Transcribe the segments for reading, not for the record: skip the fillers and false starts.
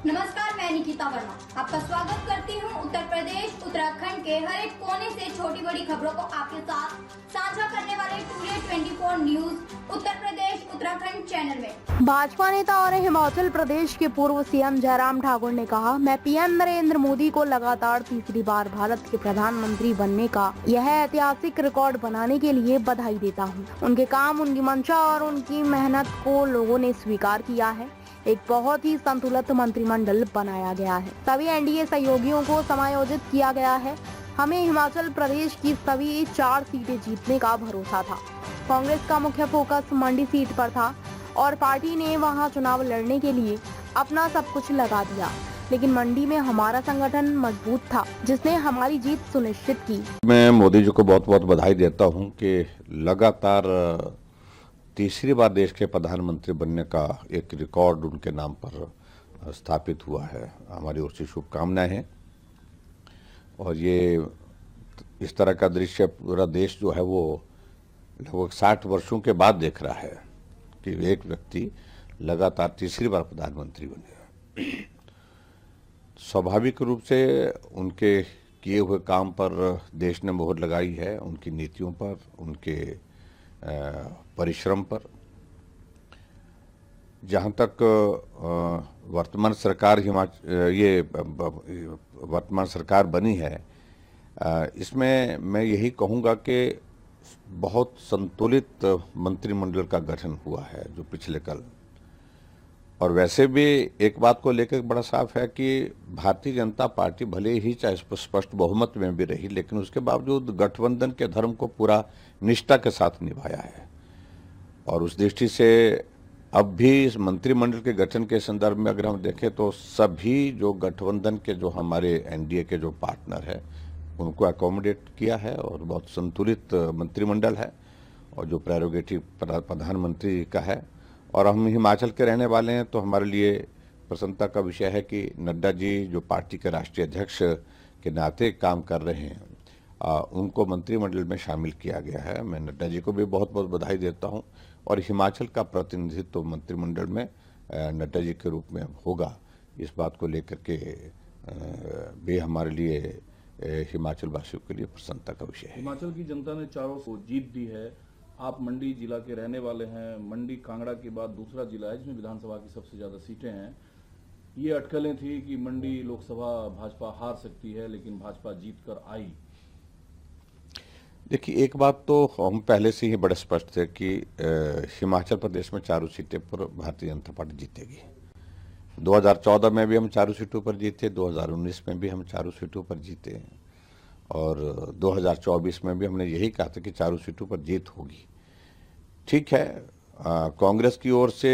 नमस्कार, मैं निकिता वर्मा आपका स्वागत करती हूं। उत्तर प्रदेश उत्तराखंड के हर एक कोने से छोटी बड़ी खबरों को आपके साथ साझा करने वाले today 24 news Uttar Pradesh Uttarakhand channel में। भाजपा नेता और हिमाचल प्रदेश के पूर्व सीएम जयराम ठाकुर ने कहा, मैं पीएम नरेंद्र मोदी को लगातार तीसरी बार भारत के प्रधानमंत्री बनने का यह ऐतिहासिक रिकॉर्ड बनाने के लिए बधाई देता हूं। उनके काम, उनकी मंशा और उनकी मेहनत को लोगों ने स्वीकार किया है। एक बहुत ही संतुलित मंत्रिमंडल बनाया गया है। सभी एनडीए सहयोगियों को समायोजित किया गया है। हमें हिमाचल प्रदेश की सभी 4 सीटें जीतने का भरोसा था। कांग्रेस का मुख्य फोकस मंडी सीट पर था और पार्टी ने वहां चुनाव लड़ने के लिए अपना सब कुछ लगा दिया, लेकिन मंडी में हमारा संगठन मजबूत था, जिसने हमारी जीत सुनिश्चित की। मैं मोदी जी को बहुत बहुत बधाई देता हूं कि लगातार तीसरी बार देश के प्रधानमंत्री बनने का एक रिकॉर्ड उनके नाम पर स्थापित हुआ है। हमारी ओर से शुभकामनाएं हैं। और ये इस तरह का दृश्य पूरा देश जो है वो लगभग 60 वर्षों के बाद देख रहा है कि एक व्यक्ति लगातार तीसरी बार प्रधानमंत्री बने। स्वाभाविक रूप से उनके किए हुए काम पर देश ने मोहर लगाई है, उनकी नीतियों पर, उनके परिश्रम पर। जहाँ तक वर्तमान सरकार वर्तमान सरकार बनी है, इसमें मैं यही कहूँगा कि बहुत संतुलित मंत्रिमंडल का गठन हुआ है जो पिछले कल। और वैसे भी एक बात को लेकर बड़ा साफ है कि भारतीय जनता पार्टी भले ही चाहे स्पष्ट बहुमत में भी रही, लेकिन उसके बावजूद गठबंधन के धर्म को पूरा निष्ठा के साथ निभाया है। और उस दृष्टि से अब भी इस मंत्रिमंडल के गठन के संदर्भ में अगर हम देखें तो सभी जो गठबंधन के जो हमारे एनडीए के जो पार्टनर है उनको अकोमोडेट किया है और बहुत संतुलित मंत्रिमंडल है। और जो प्रेरोगेटिव प्रधानमंत्री का है, और हम हिमाचल के रहने वाले हैं तो हमारे लिए प्रसन्नता का विषय है कि नड्डा जी जो पार्टी के राष्ट्रीय अध्यक्ष के नाते काम कर रहे हैं, उनको मंत्रिमंडल में शामिल किया गया है। मैं नड्डा जी को भी बहुत बहुत बधाई देता हूं। और हिमाचल का प्रतिनिधित्व मंत्रिमंडल में नड्डा जी के रूप में होगा, इस बात को लेकर के भी हमारे लिए हिमाचल वासियों के लिए प्रसन्नता का विषय है। हिमाचल की जनता ने चारों को जीत दी है। आप मंडी जिला के रहने वाले हैं। मंडी कांगड़ा के बाद दूसरा जिला है जिसमें विधानसभा की सबसे ज्यादा सीटें हैं। ये अटकलें थी कि मंडी लोकसभा भाजपा हार सकती है, लेकिन भाजपा जीत कर आई। देखिए, एक बात तो हम पहले से ही बड़े स्पष्ट थे कि हिमाचल प्रदेश में चारों सीटें पर भारतीय जनता पार्टी जीतेगी। 2014 में भी हम चारों सीटों पर जीते, 2019 में भी हम चारों सीटों पर जीते, और 2024 में भी हमने यही कहा था कि चारों सीटों पर जीत होगी। ठीक है, कांग्रेस की ओर से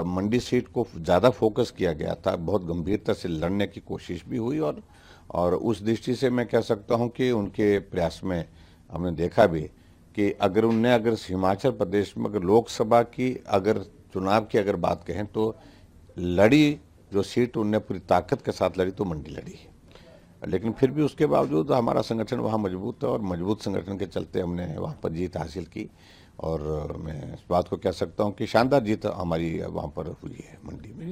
मंडी सीट को ज़्यादा फोकस किया गया था, बहुत गंभीरता से लड़ने की कोशिश भी हुई। और उस दृष्टि से मैं कह सकता हूं कि उनके प्रयास में हमने देखा भी कि अगर हिमाचल प्रदेश में अगर लोकसभा की चुनाव की बात कहें तो लड़ी जो सीट उनने पूरी ताकत के साथ लड़ी तो मंडी लड़ी। लेकिन फिर भी उसके बावजूद हमारा संगठन वहाँ मजबूत है और मजबूत संगठन के चलते हमने वहाँ पर जीत हासिल की। और मैं इस बात को कह सकता हूँ कि शानदार जीत हमारी वहाँ पर हुई है मंडी में।